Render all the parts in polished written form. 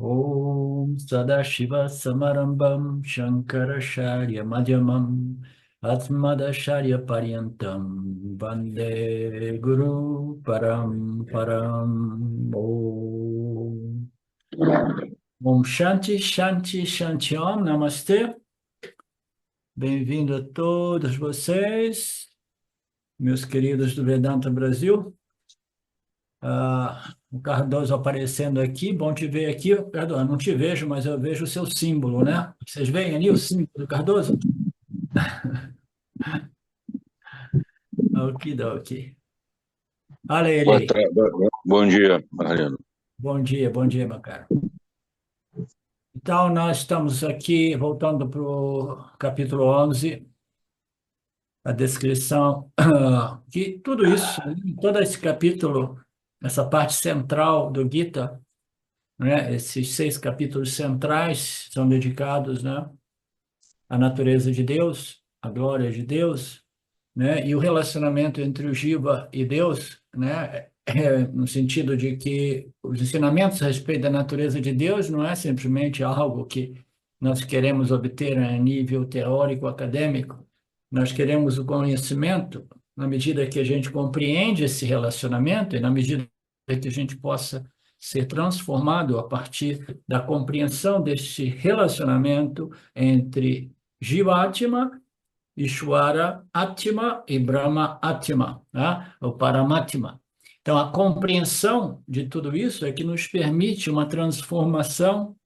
Om Sadashiva Samarambam Shankaracharya Madhyamam Atmadacharya Paryantam Vande Guru Param Om Shanti Shanti Shanti Om Namastê. Bem-vindo a todos vocês, meus queridos do Vedanta Brasil. O Cardoso aparecendo aqui, bom te ver aqui. Cardoso, não te vejo, mas eu vejo o seu símbolo, né? Vocês veem ali o símbolo do Cardoso? Ok. Olha ele Boa aí. tarde, bom dia, Mariano. Bom dia, meu caro. Então, nós estamos aqui, voltando para o capítulo 11, a descrição, que tudo isso, todo esse capítulo, essa parte central do Gita, né? Esses 6 capítulos centrais são dedicados, né, à natureza de Deus, à glória de Deus, né? E o relacionamento entre o Jiva e Deus, né? No sentido de que os ensinamentos a respeito da natureza de Deus não é simplesmente algo que nós queremos obter a nível teórico, acadêmico. Nós queremos o conhecimento na medida que a gente compreende esse relacionamento e na medida que a gente possa ser transformado a partir da compreensão deste relacionamento entre Jivatma, Ishwara Atma e Brahma Atma, né? O Paramatma. Então, a compreensão de tudo isso é que nos permite uma transformação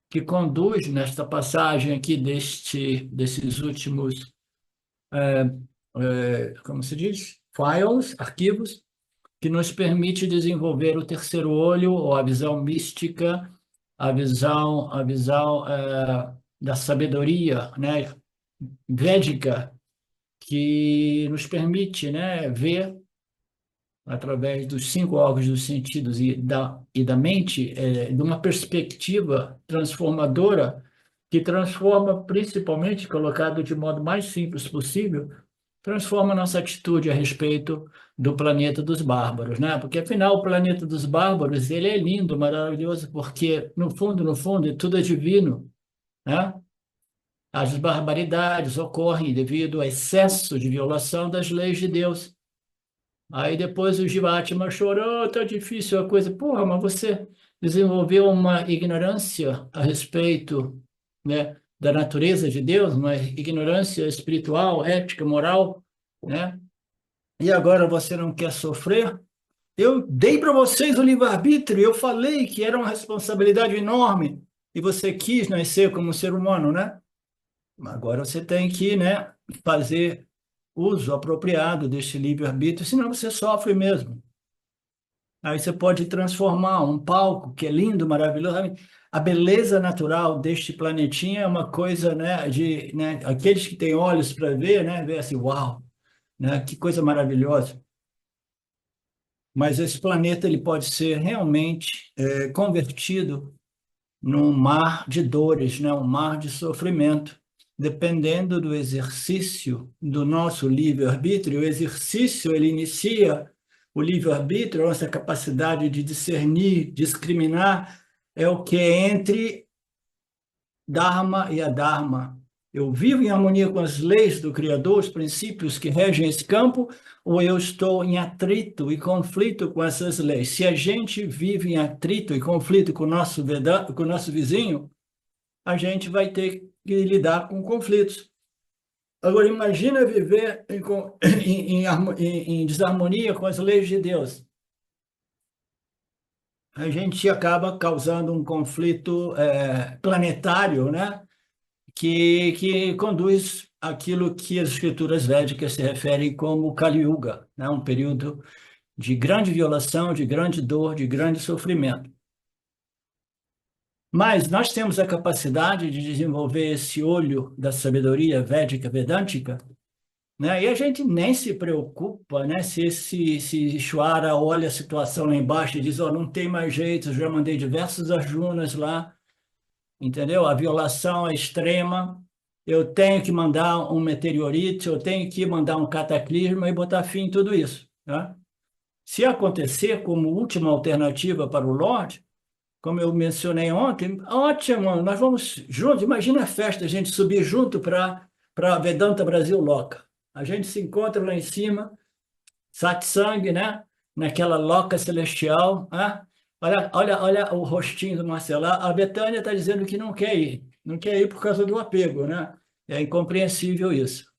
que conduz nesta passagem aqui desses últimos, como se diz? Files, arquivos, que nos permite desenvolver o terceiro olho, ou a visão mística, a visão da sabedoria, né, védica, que nos permite, né, ver através dos 5 órgãos dos sentidos e da mente, de uma perspectiva transformadora, que transforma, principalmente, colocado de modo mais simples possível, transforma nossa atitude a respeito do planeta dos bárbaros, né? Porque, afinal, o planeta dos bárbaros, ele é lindo, maravilhoso, porque, no fundo, tudo é divino, né? As barbaridades ocorrem devido ao excesso de violação das leis de Deus. Aí depois o Jivatma chorou, tá difícil a coisa. Porra, mas você desenvolveu uma ignorância a respeito, né, da natureza de Deus, uma ignorância espiritual, ética, moral, né? E agora você não quer sofrer? Eu dei para vocês o livre-arbítrio, eu falei que era uma responsabilidade enorme, e você quis nascer como ser humano, né? Agora você tem que, né, fazer uso apropriado deste livre-arbítrio, senão você sofre mesmo. Aí você pode transformar um palco que é lindo, maravilhoso. A beleza natural deste planetinha é uma coisa, né, aqueles que têm olhos para ver, né, vê assim, uau, né, que coisa maravilhosa. Mas esse planeta ele pode ser realmente convertido num mar de dores, né? Um mar de sofrimento, dependendo do exercício do nosso livre-arbítrio. O exercício, ele inicia o livre-arbítrio, a nossa capacidade de discernir, discriminar, é o que é entre Dharma e Adharma. Eu vivo em harmonia com as leis do Criador, os princípios que regem esse campo, ou eu estou em atrito e conflito com essas leis? Se a gente vive em atrito e conflito com com o nosso vizinho, a gente vai ter que lidar com conflitos. Agora, imagina viver em desarmonia com as leis de Deus. A gente acaba causando um conflito planetário, né? Que conduz aquilo que as escrituras védicas se referem como Kali Yuga, né? Um período de grande violação, de grande dor, de grande sofrimento. Mas nós temos a capacidade de desenvolver esse olho da sabedoria védica, vedântica, né? E a gente nem se preocupa, né? Se Ishvara olha a situação lá embaixo e diz, oh, não tem mais jeito, já mandei diversos Arjunas lá, entendeu? A violação é extrema, eu tenho que mandar um meteorito, eu tenho que mandar um cataclisma e botar fim em tudo isso, tá? Se acontecer como última alternativa para o Lorde, como eu mencionei ontem, ótimo, nós vamos juntos. Imagina a festa, a gente subir junto para Vedanta Brasil Loca. A gente se encontra lá em cima, satsang, né? Naquela loca celestial. Ah, olha o rostinho do Marcelo. A Betânia está dizendo que não quer ir. Não quer ir por causa do apego, né? É incompreensível isso.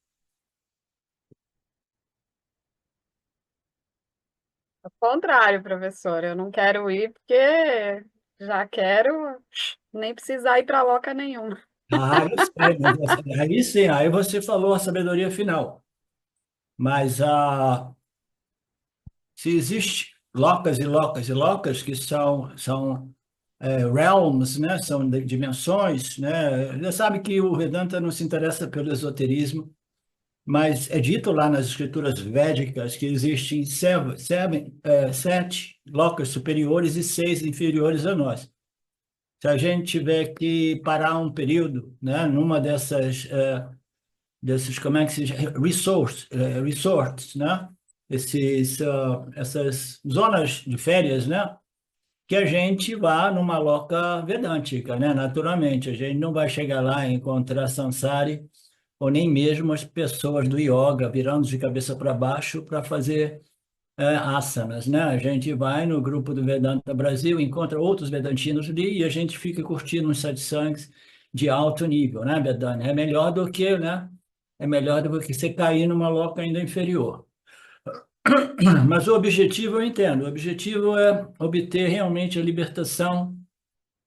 Ao contrário, professor, eu não quero ir porque já quero nem precisar ir para loca nenhuma. Ah, eu sei, mas aí sim, aí você falou a sabedoria final. Mas se existe locas e locas e locas que são realms, né? São dimensões, né? Já sabe que o Vedanta não se interessa pelo esoterismo, mas é dito lá nas escrituras védicas que existem sete locas superiores e seis inferiores a nós. Se a gente tiver que parar um período, né, numa desses, como é que se diz? Resorts, né? Essas zonas de férias, né? Que a gente vá numa loca vedântica, né? Naturalmente, a gente não vai chegar lá e encontrar Sansari ou nem mesmo as pessoas do yoga virando de cabeça para baixo para fazer asanas, né? A gente vai no grupo do Vedanta Brasil, encontra outros vedantinos ali e a gente fica curtindo uns satsangs de alto nível, né, Vedanta? É melhor do que, né? É melhor do que você cair numa loca ainda inferior. Mas o objetivo eu entendo, o objetivo é obter realmente a libertação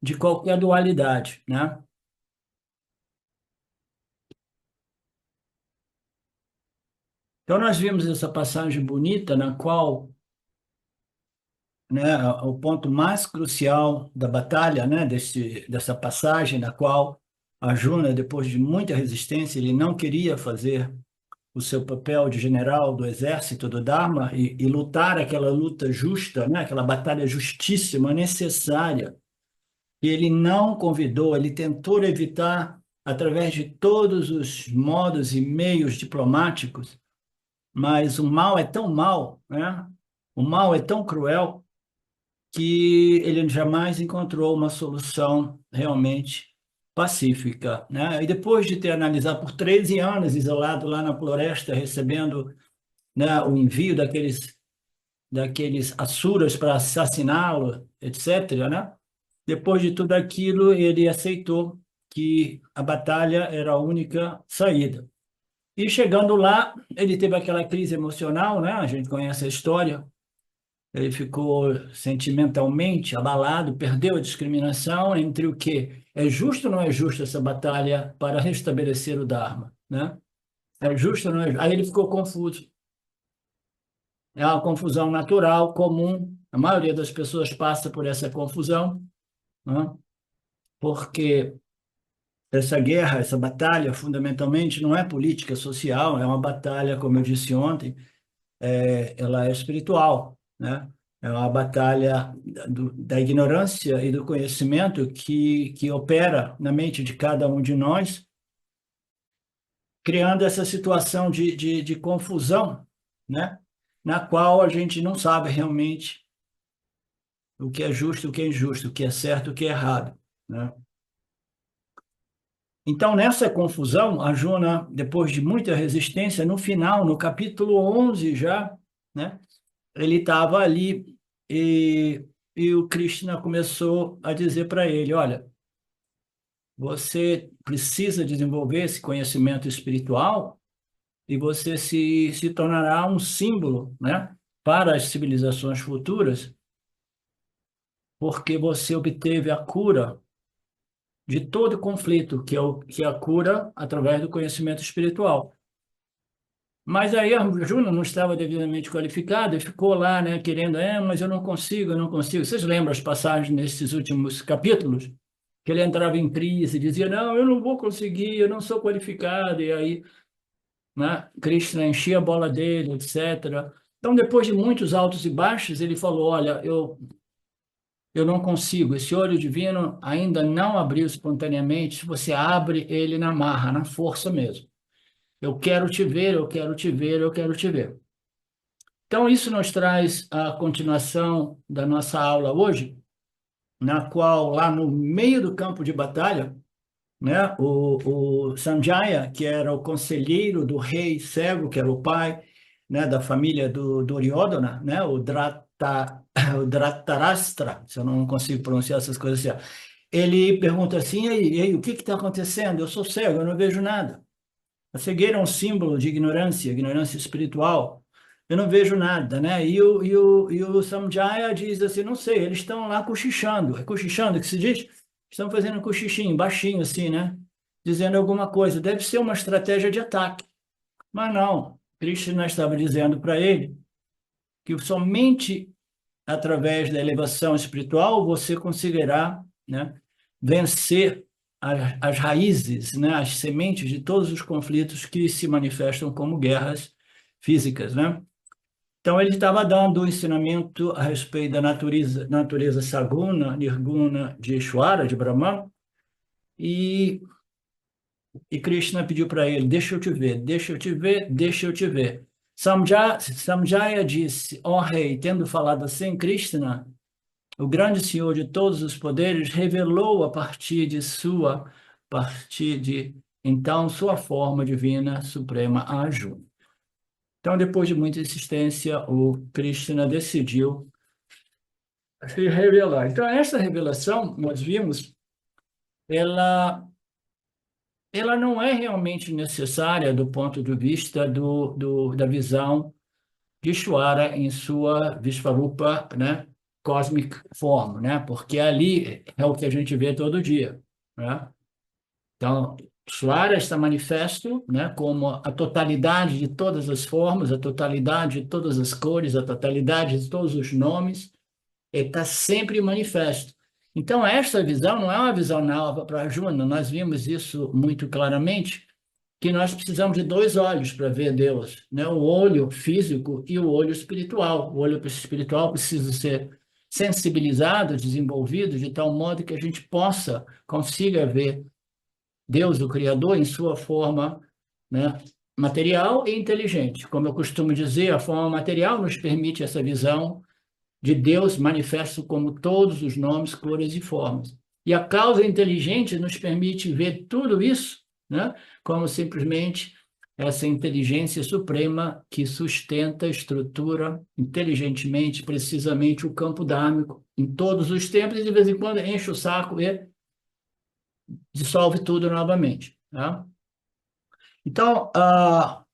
de qualquer dualidade, né? Então nós vimos essa passagem bonita na qual, né, o ponto mais crucial da batalha, né, dessa passagem na qual Arjuna, depois de muita resistência, ele não queria fazer o seu papel de general do exército do Dharma e lutar aquela luta justa, né, aquela batalha justíssima, necessária. E ele não convidou, ele tentou evitar, através de todos os modos e meios diplomáticos, mas o mal é tão mal, né? O mal é tão cruel que ele jamais encontrou uma solução realmente pacífica, né? E depois de ter analisado por 13 anos isolado lá na floresta, recebendo, né, o envio daqueles asuras para assassiná-lo, etc., né? Depois de tudo aquilo, ele aceitou que a batalha era a única saída. E chegando lá, ele teve aquela crise emocional, né? A gente conhece a história. Ele ficou sentimentalmente abalado, perdeu a discriminação entre o que é justo ou não é justo essa batalha para restabelecer o Dharma, né? É justo ou não é justo? Aí ele ficou confuso. É uma confusão natural, comum. A maioria das pessoas passa por essa confusão, né? Porque essa guerra, essa batalha, fundamentalmente, não é política social, é uma batalha, como eu disse ontem, ela é espiritual, né? É uma batalha da ignorância e do conhecimento que opera na mente de cada um de nós, criando essa situação de confusão, né? Na qual a gente não sabe realmente o que é justo, o que é injusto, o que é certo, o que é errado, né? Então, nessa confusão, a Juna, depois de muita resistência, no final, no capítulo 11 já, né? Ele estava ali e o Krishna começou a dizer para ele, olha, você precisa desenvolver esse conhecimento espiritual e você se tornará um símbolo, né, para as civilizações futuras, porque você obteve a cura de todo conflito, que é a cura através do conhecimento espiritual. Mas aí a Juna não estava devidamente qualificada e ficou lá, né, querendo, mas eu não consigo. Vocês lembram as passagens nesses últimos capítulos? Que ele entrava em crise, dizia, não, eu não vou conseguir, eu não sou qualificado, e aí, né, Krishna enchia a bola dele, etc. Então, depois de muitos altos e baixos, ele falou, olha, eu não consigo, esse olho divino ainda não abriu espontaneamente, se você abre ele na marra, na força mesmo. Eu quero te ver, eu quero te ver, eu quero te ver. Então, isso nos traz a continuação da nossa aula hoje, na qual, lá no meio do campo de batalha, né, o Sanjaya, que era o conselheiro do rei cego, que era o pai, né, da família do Duryodhana, né, o Dhritarashtra, se eu não consigo pronunciar essas coisas assim, ele pergunta assim, e aí, o que está acontecendo? Eu sou cego, eu não vejo nada. A cegueira é um símbolo de ignorância, ignorância espiritual. Eu não vejo nada, né? E o Samjaya diz assim, não sei, eles estão lá cochichando. É cochichando que se diz? Estão fazendo um cochichinho, baixinho assim, né? Dizendo alguma coisa. Deve ser uma estratégia de ataque. Mas não. Krishna estava dizendo para ele que somente através da elevação espiritual você conseguirá, né, vencer as raízes, né, as sementes de todos os conflitos que se manifestam como guerras físicas, né? Então ele estava dando um ensinamento a respeito da natureza saguna, nirguna de Ishvara, de Brahman, e, e Krishna pediu para ele, deixa eu te ver, deixa eu te ver, deixa eu te ver. Samjaya disse, ó rei, tendo falado assim, Krishna, o grande Senhor de todos os poderes, revelou então, sua forma divina suprema a Arjuna. Então, depois de muita insistência, o Krishna decidiu se revelar. Então, essa revelação, nós vimos, ela, ela não é realmente necessária do ponto de vista da visão de Ishvara em sua Vishvarupa, né, cosmic form, né, porque ali é o que a gente vê todo dia, né? Então, Ishvara está manifesto, né, como a totalidade de todas as formas, a totalidade de todas as cores, a totalidade de todos os nomes, está sempre manifesto. Então, esta visão não é uma visão nova para Arjuna, nós vimos isso muito claramente, que nós precisamos de dois olhos para ver Deus, né? O olho físico e o olho espiritual. O olho espiritual precisa ser sensibilizado, desenvolvido, de tal modo que a gente consiga ver Deus, o Criador, em sua forma, né, material e inteligente. Como eu costumo dizer, a forma material nos permite essa visão de Deus manifesto como todos os nomes, cores e formas. E a causa inteligente nos permite ver tudo isso, né, como simplesmente essa inteligência suprema que sustenta, estrutura inteligentemente, precisamente o campo dármico em todos os tempos e de vez em quando enche o saco e dissolve tudo novamente, tá? Então, a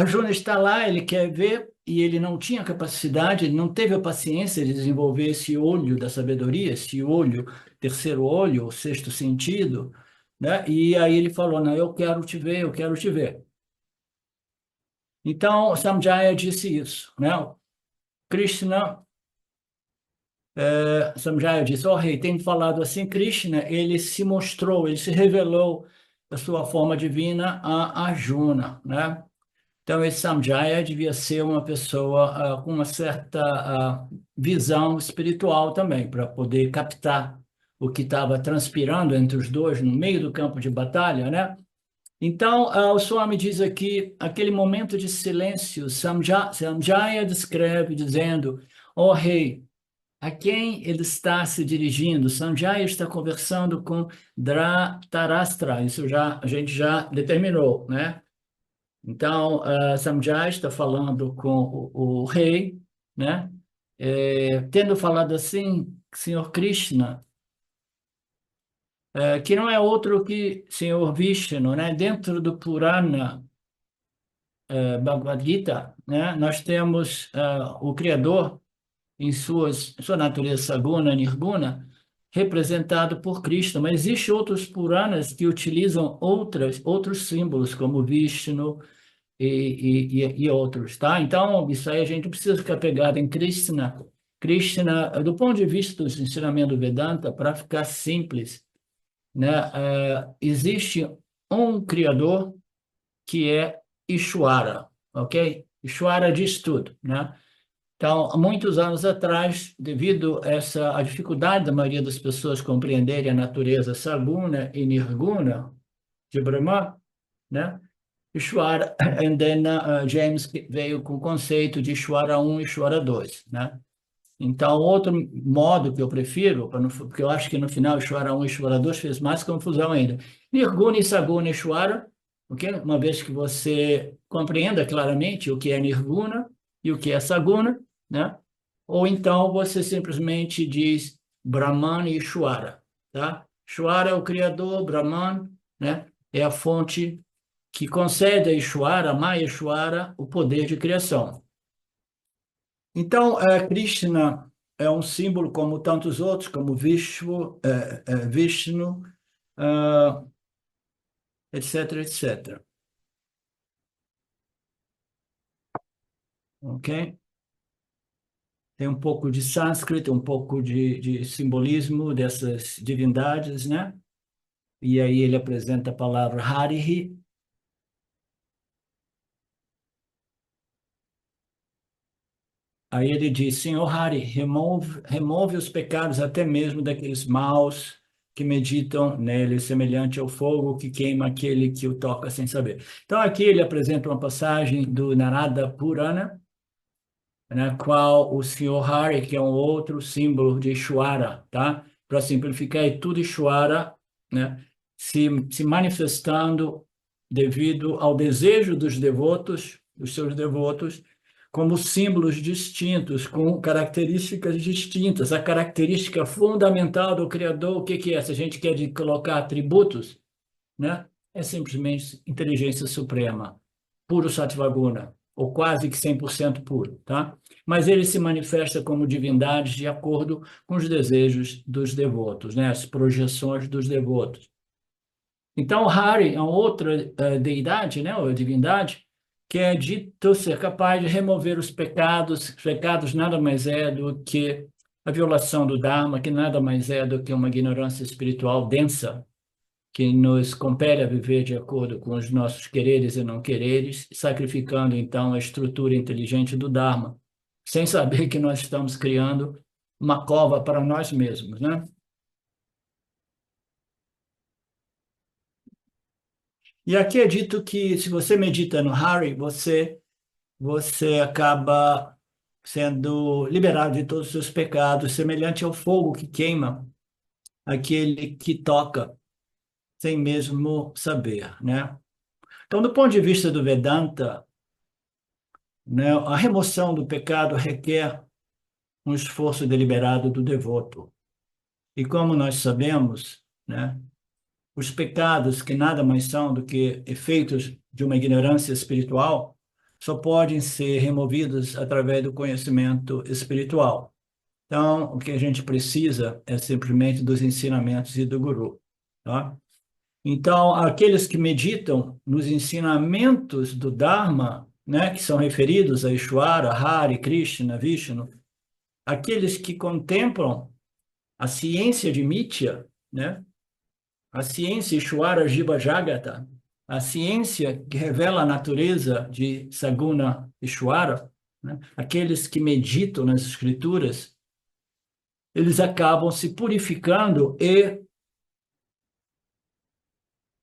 Juna está lá, ele quer ver, e ele não tinha capacidade, ele não teve a paciência de desenvolver esse olho da sabedoria, esse olho, terceiro olho, o sexto sentido, né? E aí ele falou, não, eu quero te ver, eu quero te ver. Então, Samjaya disse isso, né? Krishna, Samjaya disse, ó rei, tem falado assim, Krishna, ele se mostrou, ele se revelou da sua forma divina a Arjuna, né? Então, esse Samjaya devia ser uma pessoa com uma certa visão espiritual também, para poder captar o que estava transpirando entre os dois no meio do campo de batalha, né? Então, o Swami diz aqui, aquele momento de silêncio, Samjaya descreve dizendo, ó rei, a quem ele está se dirigindo? Sanjaya está conversando com Dhritarashtra, isso a gente já determinou, né? Então, Samjaya está falando com o rei, né? Tendo falado assim, Senhor Krishna, que não é outro que Senhor Vishnu, né? Dentro do Purana Bhagavad Gita, né? Nós temos o Criador em sua natureza saguna, nirguna, representado por Krishna, mas existem outros Puranas que utilizam outros símbolos, como Vishnu, e outros, tá? Então, isso aí a gente precisa ficar pegado em Krishna. Krishna, do ponto de vista do ensinamento do Vedanta, para ficar simples, né? Existe um Criador que é Ishvara, ok? Ishvara diz tudo, né? Então, há muitos anos atrás, devido a a dificuldade da maioria das pessoas compreenderem a natureza saguna e nirguna de Brahma, né? Ishvara, and then James veio com o conceito de Ishvara 1 e Ishvara 2, né? Então, outro modo que eu prefiro, porque eu acho que no final Ishvara 1 e Ishvara 2 fez mais confusão ainda. Nirguna e Saguna Ishvara, ok? Uma vez que você compreenda claramente o que é Nirguna e o que é Saguna, né? Ou então você simplesmente diz Brahman e Ishvara, tá? Ishvara é o criador, Brahman, né? É a fonte que concede a Ishvara, Maya Ishvara, o poder de criação. Então, Krishna é um símbolo como tantos outros, como Vishnu, ah, etc, etc. Ok? Tem um pouco de sânscrito, um pouco de simbolismo dessas divindades, né? E aí ele apresenta a palavra Harihi. Aí ele diz, Senhor Hari, remove os pecados até mesmo daqueles maus que meditam nele, semelhante ao fogo que queima aquele que o toca sem saber. Então aqui ele apresenta uma passagem do Narada Purana, na qual o Senhor Hari, que é um outro símbolo de Ishwara, tá? Para simplificar, é tudo Ishwara, né? Se manifestando devido ao desejo dos devotos, dos seus devotos, como símbolos distintos, com características distintas. A característica fundamental do Criador, o que que é? Se a gente quer colocar atributos, né? É simplesmente inteligência suprema, puro Sattvaguna, ou quase que 100% puro, tá? Mas ele se manifesta como divindade de acordo com os desejos dos devotos, né? As projeções dos devotos. Então, Hari é uma outra deidade, né? Ou divindade, que é dito ser capaz de remover os pecados. Os pecados nada mais é do que a violação do Dharma, que nada mais é do que uma ignorância espiritual densa, que nos compele a viver de acordo com os nossos quereres e não quereres, sacrificando então a estrutura inteligente do Dharma, sem saber que nós estamos criando uma cova para nós mesmos, né? E aqui é dito que se você medita no Hari, você acaba sendo liberado de todos os seus pecados, semelhante ao fogo que queima aquele que toca sem mesmo saber, né? Então, do ponto de vista do Vedanta, né, a remoção do pecado requer um esforço deliberado do devoto. E como nós sabemos, né, os pecados, que nada mais são do que efeitos de uma ignorância espiritual, só podem ser removidos através do conhecimento espiritual. Então, o que a gente precisa é simplesmente dos ensinamentos e do guru, tá? Então, aqueles que meditam nos ensinamentos do Dharma, né, que são referidos a Ishvara, Hari, Krishna, Vishnu, aqueles que contemplam a ciência de Mithya, né, a ciência Ishvara Jiva Jagata, a ciência que revela a natureza de Saguna Ishvara, né, aqueles que meditam nas escrituras, eles acabam se purificando e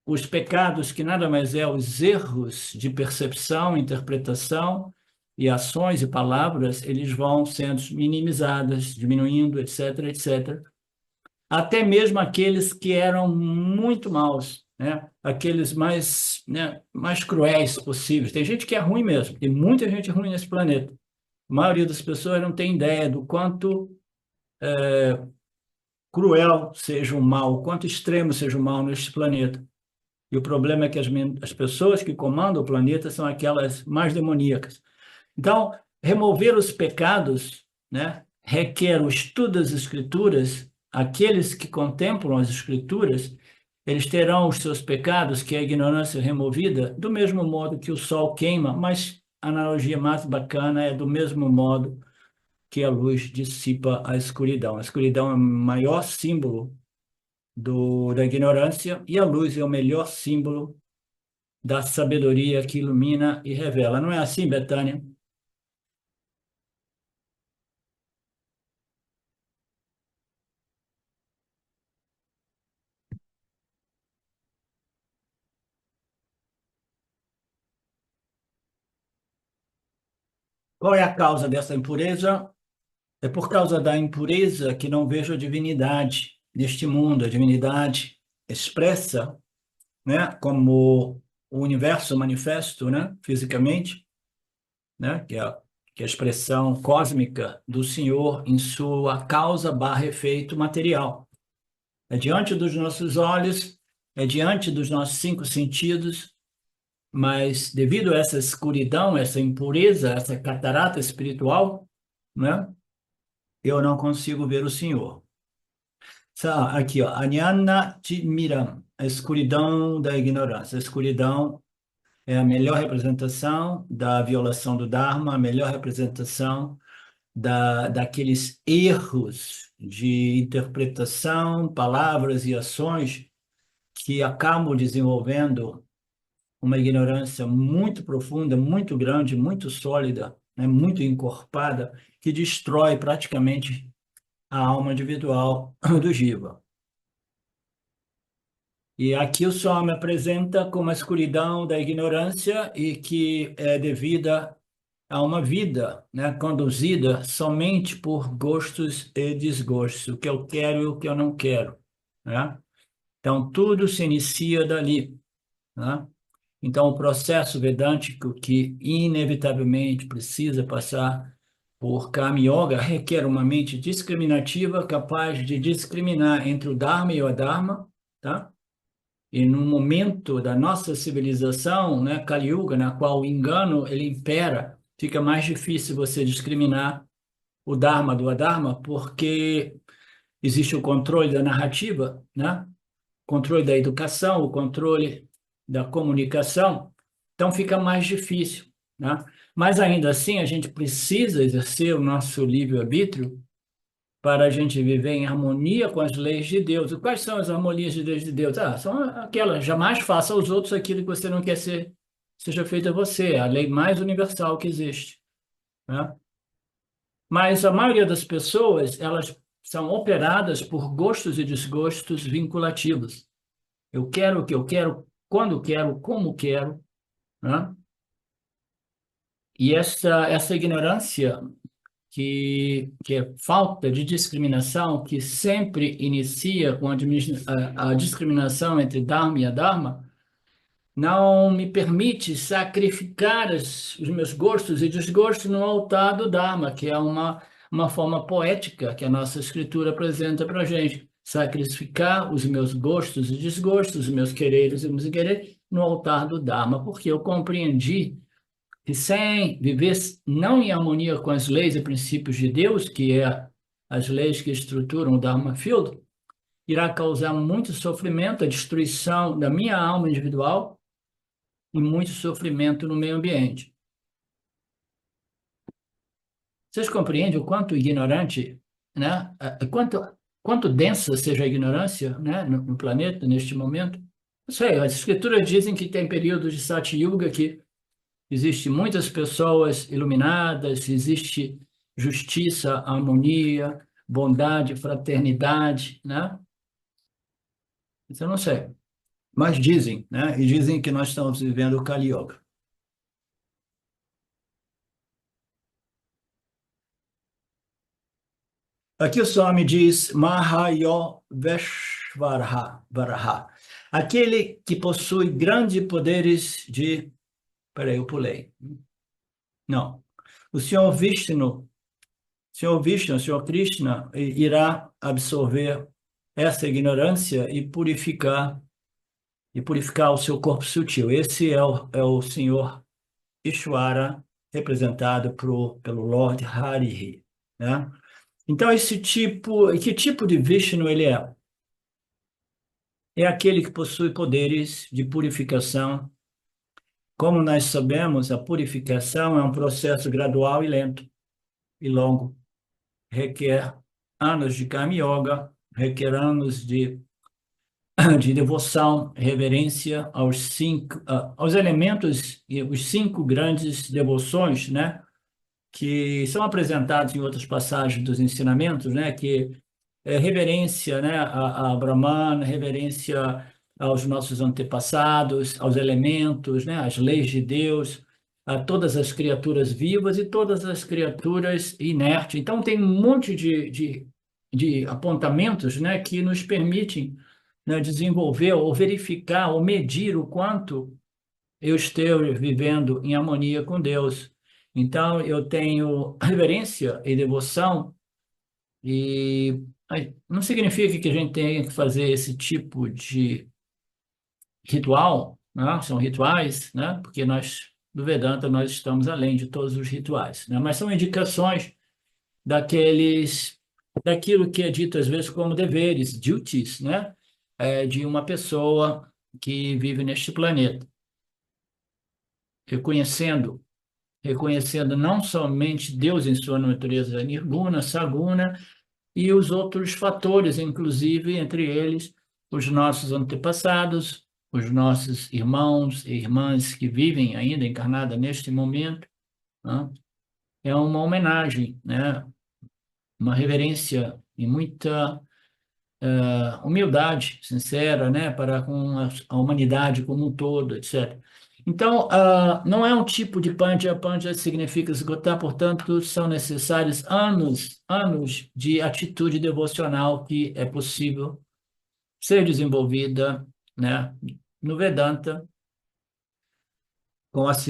os pecados, que nada mais é os erros de percepção, interpretação e ações e palavras, eles vão sendo minimizadas, diminuindo, etc, etc. Até mesmo aqueles que eram muito maus, né? Aqueles mais, né, mais cruéis possíveis. Tem gente que é ruim mesmo, tem muita gente ruim nesse planeta. A maioria das pessoas não tem ideia do quanto cruel seja o mal, o quanto extremo seja o mal neste planeta. E o problema é que as pessoas que comandam o planeta são aquelas mais demoníacas. Então, remover os pecados, né, requer o estudo das escrituras. Aqueles que contemplam as escrituras, eles terão os seus pecados, que é a ignorância removida, do mesmo modo que o sol queima, mas a analogia mais bacana é do mesmo modo que a luz dissipa a escuridão. A escuridão é o maior símbolo da ignorância e a luz é o melhor símbolo da sabedoria que ilumina e revela. Não é assim, Betânia? Qual é a causa dessa impureza? É por causa da impureza que não vejo a divindade neste mundo, a divindade expressa, né, como o universo manifesto, né, fisicamente, né, que é a expressão cósmica do Senhor em sua causa barra efeito material. É diante dos nossos olhos, é diante dos nossos cinco sentidos, mas devido a essa escuridão, essa impureza, essa catarata espiritual, né, eu não consigo ver o Senhor. Aqui, ó, Anyana Timiram, a escuridão da ignorância. A escuridão é a melhor representação da violação do Dharma, a melhor representação daqueles erros de interpretação, palavras e ações que acabam desenvolvendo uma ignorância muito profunda, muito grande, muito sólida, né, muito encorpada, que destrói praticamente a alma individual do Jiva. E aqui o Swami apresenta como a escuridão da ignorância e que é devida a uma vida, né, conduzida somente por gostos e desgostos, o que eu quero e o que eu não quero, né? Então, tudo se inicia dali, né? Então, o processo vedântico que inevitavelmente precisa passar por Karma Yoga requer uma mente discriminativa capaz de discriminar entre o Dharma e o Adharma, tá? E no momento da nossa civilização, né, Kali Yuga, na qual o engano ele impera, fica mais difícil você discriminar o Dharma do Adharma, porque existe o controle da narrativa, né? O controle da educação, o controle da comunicação, então fica mais difícil, né? Mas ainda assim, a gente precisa exercer o nosso livre-arbítrio para a gente viver em harmonia com as leis de Deus. E quais são as harmonias de leis de Deus? São aquelas, jamais faça aos outros aquilo que você não quer seja feito a você, a lei mais universal que existe, né? Mas a maioria das pessoas, elas são operadas por gostos e desgostos vinculativos. Eu quero o que eu quero, quando quero, como quero, né? E essa ignorância que é falta de discriminação, que sempre inicia com a discriminação entre Dharma e Adharma, não me permite sacrificar os meus gostos e desgostos no altar do Dharma, que é uma forma poética que a nossa escritura apresenta para a gente. Sacrificar os meus gostos e desgostos, os meus quereres e meus quereres no altar do Dharma, porque eu compreendi que sem viver não em harmonia com as leis e princípios de Deus, que é as leis que estruturam o Dharma Field, irá causar muito sofrimento, a destruição da minha alma individual e muito sofrimento no meio ambiente. Vocês compreendem o quanto ignorante, né? Quanto densa seja a ignorância, né, no planeta neste momento? Não sei, as escrituras dizem que tem períodos de Sati Yuga que existe muitas pessoas iluminadas, existe justiça, harmonia, bondade, fraternidade, né? Isso eu não sei. Mas dizem, né? E dizem que nós estamos vivendo o Kali Yuga. Aqui o Swami diz Mahayoveshvaraha, aquele que possui grandes poderes de... Peraí, eu pulei. Não. O Senhor Senhor Krishna, irá absorver essa ignorância e purificar o seu corpo sutil. Esse é o Senhor Ishvara, representado pelo Lord Hari, né? Então, que tipo de Vishnu ele é? É aquele que possui poderes de purificação. Como nós sabemos, a purificação é um processo gradual e lento e longo. Requer anos de Karma Yoga, requer anos de devoção, reverência aos elementos e os cinco grandes devoções, né? Que são apresentados em outras passagens dos ensinamentos, né? Que reverência, né, a Brahman, reverência aos nossos antepassados, aos elementos, né, às leis de Deus, a todas as criaturas vivas e todas as criaturas inertes. Então, tem um monte de apontamentos, né, que nos permitem, né, desenvolver ou verificar ou medir o quanto eu esteja vivendo em harmonia com Deus. Então, eu tenho reverência e devoção, e não significa que a gente tenha que fazer esse tipo de ritual, né? São rituais, né? Porque nós, do Vedanta, nós estamos além de todos os rituais, né? Mas são indicações daquilo que é dito às vezes como deveres, duties, né? De uma pessoa que vive neste planeta, reconhecendo reconhecendo não somente Deus em sua natureza nirguna, saguna, e os outros fatores, inclusive, entre eles, os nossos antepassados, os nossos irmãos e irmãs que vivem ainda encarnada neste momento, né? É uma homenagem, né? Uma reverência e muita humildade sincera, né? Para com a humanidade como um todo, etc. Então, não é um tipo de pancha. Pancha significa esgotar, portanto, são necessários anos de atitude devocional que é possível ser desenvolvida, né, no Vedanta,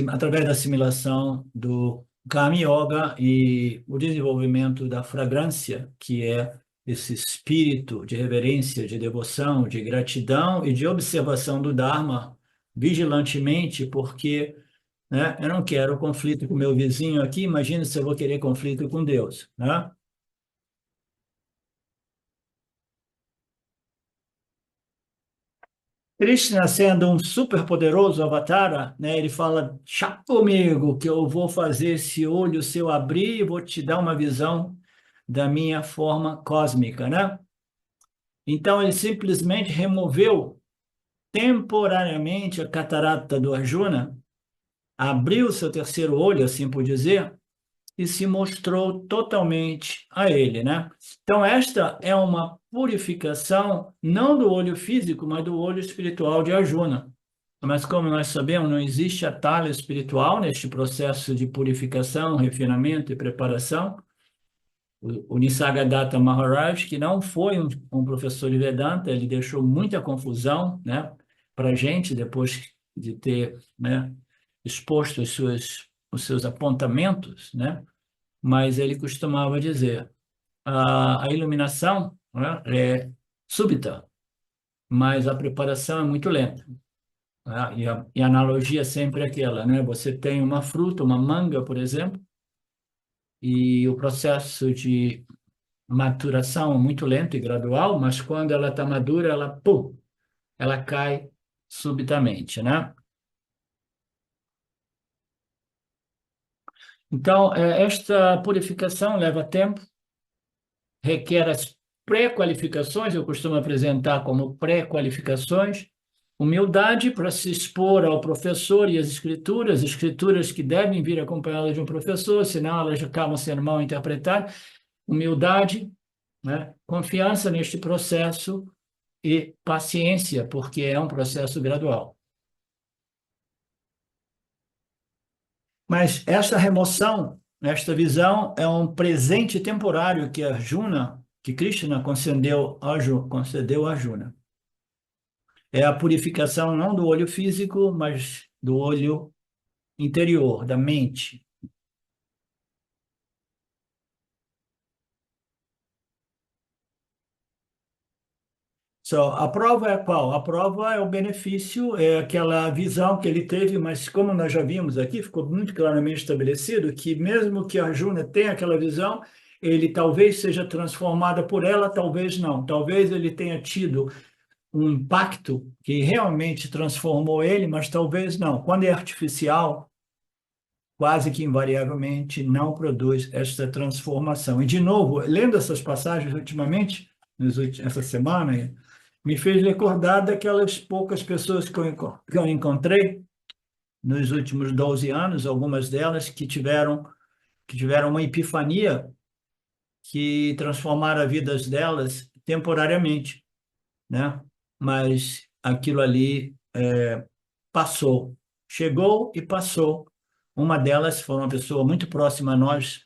através da assimilação do Kama Yoga e o desenvolvimento da fragrância, que é esse espírito de reverência, de devoção, de gratidão e de observação do Dharma vigilantemente, porque, né, eu não quero conflito com meu vizinho aqui, imagina se eu vou querer conflito com Deus, né? Krishna, sendo um superpoderoso avatara, né, ele fala: chá comigo, que eu vou fazer esse olho seu abrir e vou te dar uma visão da minha forma cósmica, né? Então, ele simplesmente removeu temporariamente a catarata do Arjuna, abriu seu terceiro olho, assim por dizer, e se mostrou totalmente a ele, né? Então, esta é uma purificação não do olho físico, mas do olho espiritual de Arjuna. Mas, como nós sabemos, não existe atalho espiritual neste processo de purificação, refinamento e preparação. O Nisargadatta Maharaj, que não foi um professor de Vedanta, ele deixou muita confusão, né, para a gente, depois de ter, né, exposto os seus apontamentos, né? Mas ele costumava dizer: a iluminação, né, é súbita, mas a preparação é muito lenta. Né? E a analogia sempre é aquela, né? Você tem uma fruta, uma manga, por exemplo, e o processo de maturação é muito lento e gradual, mas quando ela está madura, ela, pum, ela cai subitamente, né? Então, esta purificação leva tempo, requer as pré-qualificações, eu costumo apresentar como pré-qualificações: humildade para se expor ao professor e às escrituras que devem vir acompanhadas de um professor, senão elas acabam sendo mal interpretadas. Humildade, né? Confiança neste processo e paciência, porque é um processo gradual. Mas esta remoção, esta visão, é um presente temporário que que Krishna concedeu a Arjuna. É a purificação não do olho físico, mas do olho interior, da mente. A prova é qual? A prova é o benefício, é aquela visão que ele teve, mas como nós já vimos aqui, ficou muito claramente estabelecido que mesmo que Arjuna tenha aquela visão, ele talvez seja transformado por ela, talvez não. Talvez ele tenha tido um impacto que realmente transformou ele, mas talvez não. Quando é artificial, quase que invariavelmente não produz esta transformação. E, de novo, lendo essas passagens ultimamente, essa semana, me fez recordar daquelas poucas pessoas que eu encontrei nos últimos 12 anos, algumas delas que tiveram uma epifania que transformaram a vida delas temporariamente, né? Mas aquilo ali passou, chegou e passou, Uma delas foi uma pessoa muito próxima a nós,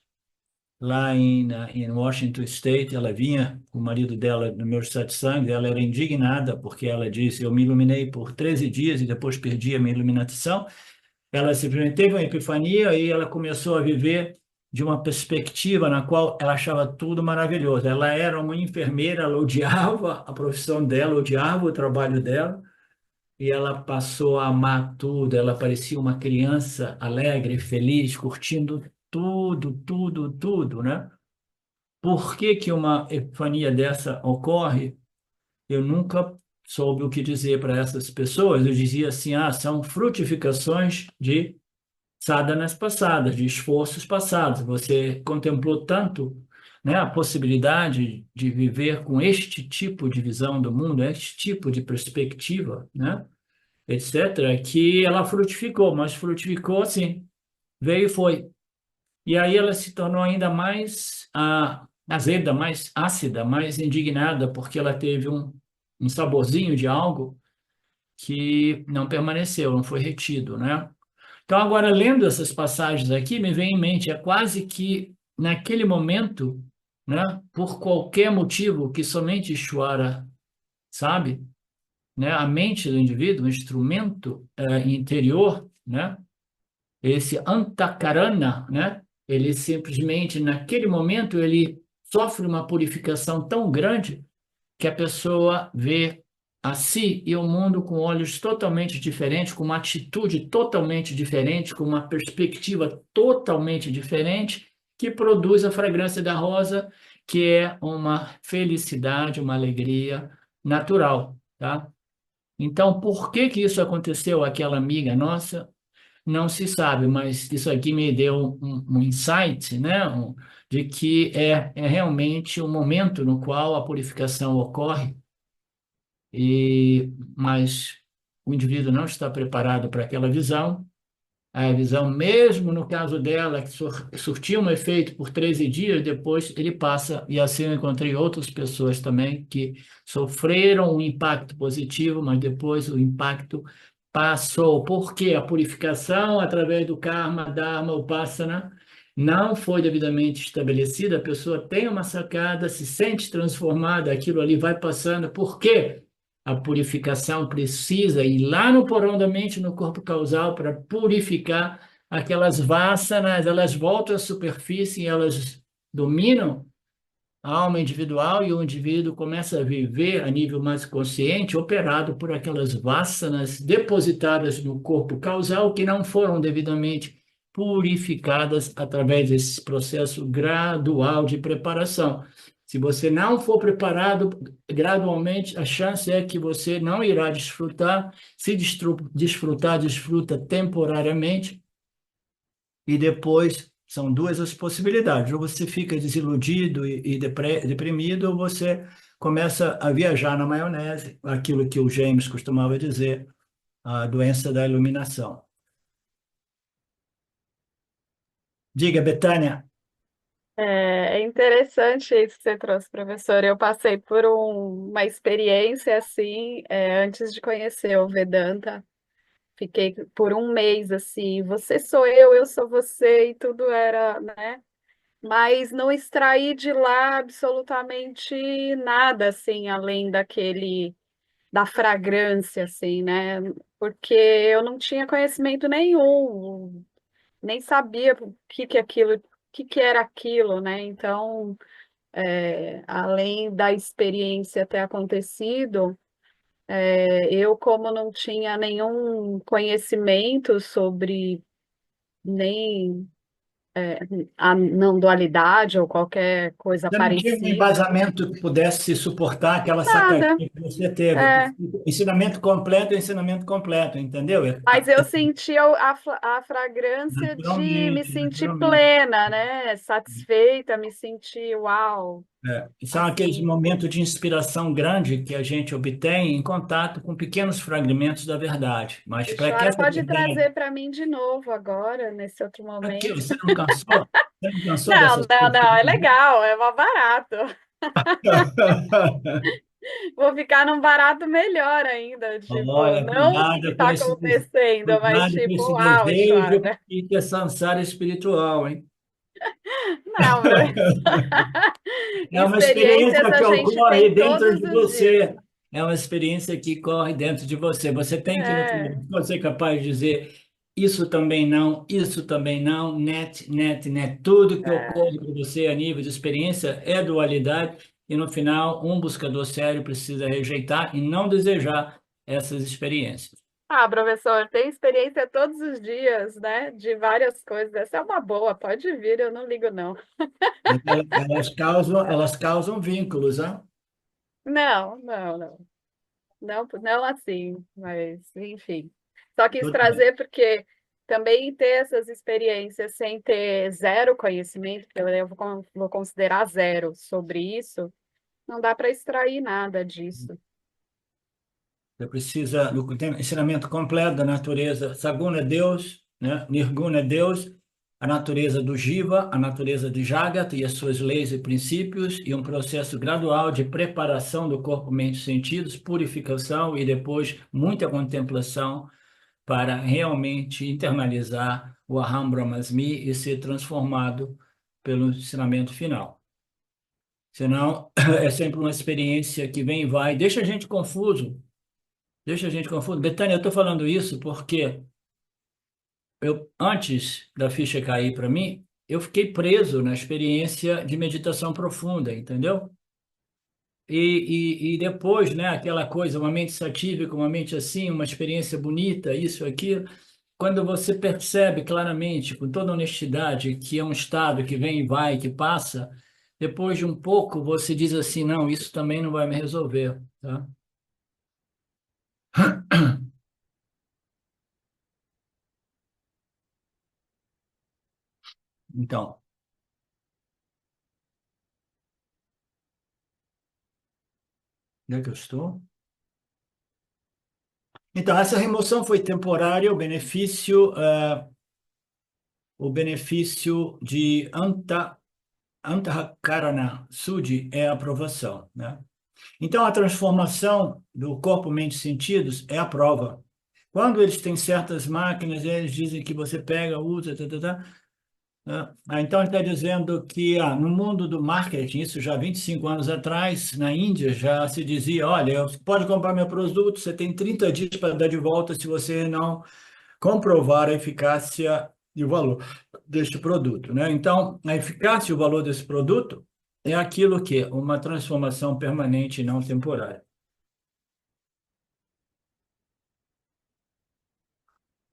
lá em Washington State. Ela vinha, o marido dela, no meu satsang, ela era indignada porque ela disse: eu me iluminei por 13 dias e depois perdi a minha iluminação. Ela simplesmente teve uma epifania e ela começou a viver de uma perspectiva na qual ela achava tudo maravilhoso. Ela era uma enfermeira, ela odiava a profissão dela, odiava o trabalho dela, e ela passou a amar tudo. Ela parecia uma criança alegre, feliz, curtindo tudo, tudo, tudo, né? Por que que uma epifania dessa ocorre? Eu nunca soube o que dizer para essas pessoas. Eu dizia assim: ah, são frutificações de sadhanas passadas, de esforços passados. Você contemplou tanto, né, a possibilidade de viver com este tipo de visão do mundo, este tipo de perspectiva, né, etc., que ela frutificou, mas frutificou assim, veio e foi. E aí ela se tornou ainda mais azeda, mais ácida, mais indignada, porque ela teve um saborzinho de algo que não permaneceu, não foi retido, né? Então, agora, lendo essas passagens aqui, me vem em mente, é quase que naquele momento, né, por qualquer motivo que somente Ishvara sabe, né, a mente do indivíduo, o instrumento interior, né, esse antakarana, né, ele simplesmente, naquele momento, ele sofre uma purificação tão grande que a pessoa vê a si e o mundo com olhos totalmente diferentes, com uma atitude totalmente diferente, com uma perspectiva totalmente diferente, que produz a fragrância da rosa, que é uma felicidade, uma alegria natural, tá? Então, por que que isso aconteceu àquela amiga nossa? Não se sabe, mas isso aqui me deu um insight, né? De que é realmente um momento no qual a purificação ocorre, mas o indivíduo não está preparado para aquela visão. A visão, mesmo no caso dela, que surtiu um efeito por 13 dias, depois ele passa, e assim eu encontrei outras pessoas também que sofreram um impacto positivo, mas depois o impacto passou, porque a purificação através do karma, dharma, upasana, não foi devidamente estabelecida. A pessoa tem uma sacada, se sente transformada, aquilo ali vai passando. Por quê? A purificação precisa ir lá no porão da mente, no corpo causal, para purificar aquelas vássanas. Elas voltam à superfície e elas dominam a alma individual, e o indivíduo começa a viver a nível mais consciente, operado por aquelas vássanas depositadas no corpo causal, que não foram devidamente purificadas através desse processo gradual de preparação. Se você não for preparado gradualmente, a chance é que você não irá desfrutar. Se desfrutar, desfruta temporariamente, e depois são duas as possibilidades: ou você fica desiludido e deprimido, ou você começa a viajar na maionese, aquilo que o James costumava dizer, a doença da iluminação. Diga, Betânia. É interessante isso que você trouxe, professor. Eu passei por uma experiência assim, antes de conhecer o Vedanta. Fiquei por um mês assim, você sou eu sou você, e tudo era, né? Mas não extraí de lá absolutamente nada, assim, além da fragrância, assim, né? Porque eu não tinha conhecimento nenhum, nem sabia o que era aquilo, né? Então, além da experiência ter acontecido, eu, como não tinha nenhum conhecimento sobre nem a não dualidade ou qualquer coisa Você não tinha um parecida, embasamento que pudesse suportar aquela nada. sacadinha que você teve. É, Ensinamento completo, entendeu? mas eu senti a fragrância de me Naturalmente, sentir naturalmente. plena, né? Satisfeita, me sentir uau, São aqueles assim. momentos de inspiração grande que a gente obtém em contato com pequenos fragmentos da verdade. Mas O para que Chora essa pode verdade. trazer para mim de novo agora, nesse outro Aqui, momento. você não cansou? Você não cansou Não, dessas não, coisas? não, é legal, é mais barato. Vou ficar num barato melhor ainda, tipo, Olha, não o que está acontecendo, mas cuidado com tipo, esse uau, desejo Joana. e que é samsara espiritual, hein? Não, professor. É uma experiência Experiências a que gente ocorre tem dentro todos de os dias. você. É uma experiência que corre dentro de você. Você tem que, no final, É, você é capaz de dizer isso também não, net. Tudo que é. ocorre para você a nível de experiência é dualidade e, no final, um buscador sério precisa rejeitar e não desejar essas experiências. Ah, professor, tem experiência todos os dias, né? De várias coisas. Essa é uma boa, pode vir, eu não ligo, não. Mas elas causam vínculos, né? Não, não, não. Não, não assim, mas enfim. Só quis Tudo bem. trazer porque também ter essas experiências sem ter zero conhecimento, que eu vou considerar zero sobre isso, não dá para extrair nada disso. Você precisa do tem ensinamento completo da natureza. Saguna é Deus, né? Nirguna é Deus, a natureza do Jiva, a natureza de Jagat e as suas leis e princípios, e um processo gradual de preparação do corpo, mente e sentidos, purificação e depois muita contemplação para realmente internalizar o Aham Brahmasmi e ser transformado pelo ensinamento final. Senão, é sempre uma experiência que vem e vai, deixa a gente confuso. Deixa a gente confuso. Betânia, eu estou falando isso porque antes da ficha cair para mim, eu fiquei preso na experiência de meditação profunda, entendeu? E depois, né, aquela coisa, uma mente satívica, uma mente assim, uma experiência bonita, isso, aquilo. Quando você percebe claramente, com toda honestidade, que é um estado que vem e vai, que passa, depois de um pouco você diz assim, não, isso também não vai me resolver, tá? Então, onde é que eu estou? Então, essa remoção foi temporária, o benefício de Antakarana Sudhi é a aprovação, né? Então, a transformação do corpo, mente e sentidos é a prova. Quando eles têm certas máquinas, eles dizem que você pega, usa, né? Então, ele está dizendo que no mundo do marketing, isso já há 25 anos atrás, na Índia, já se dizia, olha, você pode comprar meu produto, você tem 30 dias para dar de volta se você não comprovar a eficácia e o valor deste produto, né? Então, a eficácia e o valor desse produto é aquilo que é uma transformação permanente e não temporária.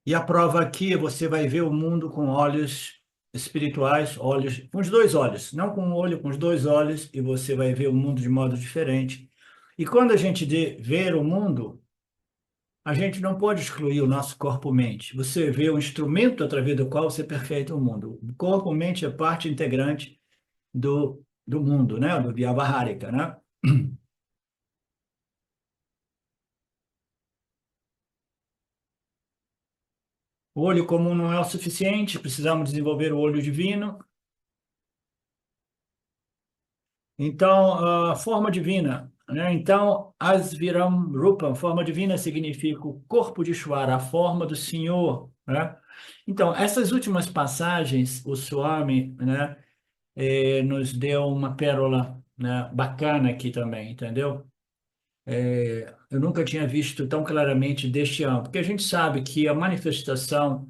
E a prova aqui, você vai ver o mundo com olhos espirituais, olhos, com os dois olhos, não com um olho, com os dois olhos, e você vai ver o mundo de modo diferente. E quando a gente ver o mundo, a gente não pode excluir o nosso corpo-mente. Você vê o instrumento através do qual você perfeita o mundo. O corpo-mente é parte integrante do mundo, né? Do Vyavaharika, né? O olho comum não é o suficiente, precisamos desenvolver o olho divino. Então, a forma divina, né? Então, Asviram Rupam, forma divina significa o corpo de Shvara, a forma do Senhor, né? Então, essas últimas passagens, o Swami, né, nos deu uma pérola, né, bacana aqui também, entendeu? Eu nunca tinha visto tão claramente deste âmbito, porque a gente sabe que a manifestação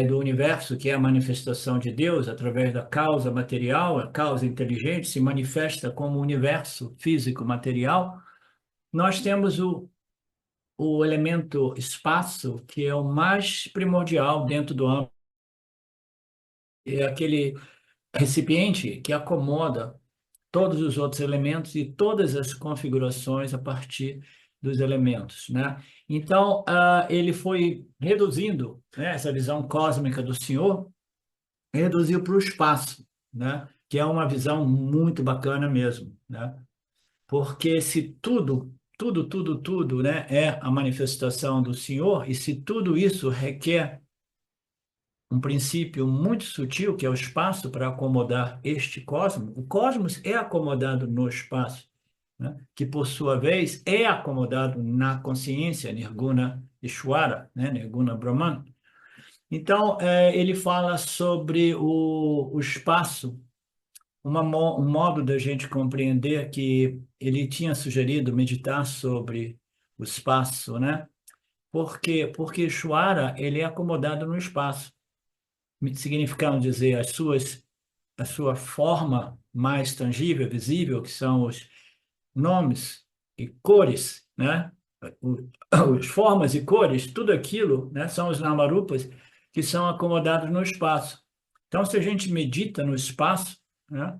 do universo, que é a manifestação de Deus, através da causa material, a causa inteligente, se manifesta como universo físico material, nós temos o elemento espaço, que é o mais primordial dentro do âmbito, é aquele recipiente que acomoda todos os outros elementos e todas as configurações a partir dos elementos, né? Então, ele foi reduzindo, né, essa visão cósmica do Senhor, reduziu para o espaço, né? Que é uma visão muito bacana mesmo, né? Porque se tudo, né, é a manifestação do Senhor, e se tudo isso requer um princípio muito sutil, que é o espaço para acomodar este cosmos, o cosmos é acomodado no espaço, né? Que, por sua vez, é acomodado na consciência, Nirguna Ishvara, né? Nirguna Brahman. Então, ele fala sobre o espaço, um modo da gente compreender que ele tinha sugerido meditar sobre o espaço, né? Porque Ishvara, ele é acomodado no espaço, significando dizer a sua forma mais tangível, visível, que são os nomes e cores, né? As formas e cores, tudo aquilo, né? São os namarupas que são acomodados no espaço. Então, se a gente medita no espaço, né?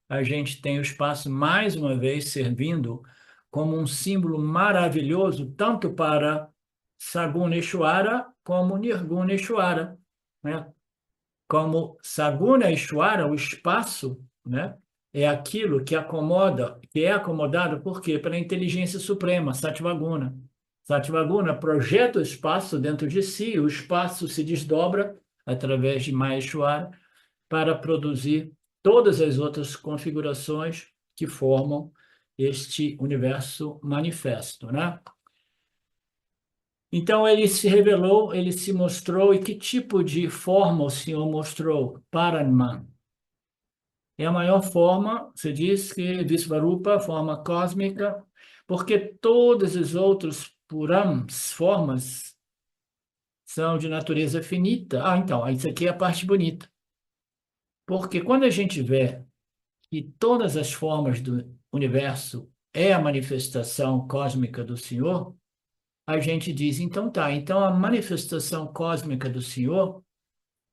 A gente tem o espaço, mais uma vez, servindo como um símbolo maravilhoso, tanto para Saguneshwara como Nirguneshwara, né? Como Saguna Ishvara, o espaço, né, é aquilo que acomoda, que é acomodado por quê? Pela inteligência suprema, Satvaguna. Satvaguna projeta o espaço dentro de si, o espaço se desdobra através de Maheshwara para produzir todas as outras configurações que formam este universo manifesto, né? Então, ele se revelou, ele se mostrou, e que tipo de forma o Senhor mostrou? Paranman. É a maior forma, você diz que Visvarupa, forma cósmica, porque todos os outros Purams, formas, são de natureza finita. Ah, então, isso aqui é a parte bonita. Porque quando a gente vê que todas as formas do universo é a manifestação cósmica do Senhor, a gente diz, então tá, então a manifestação cósmica do Senhor,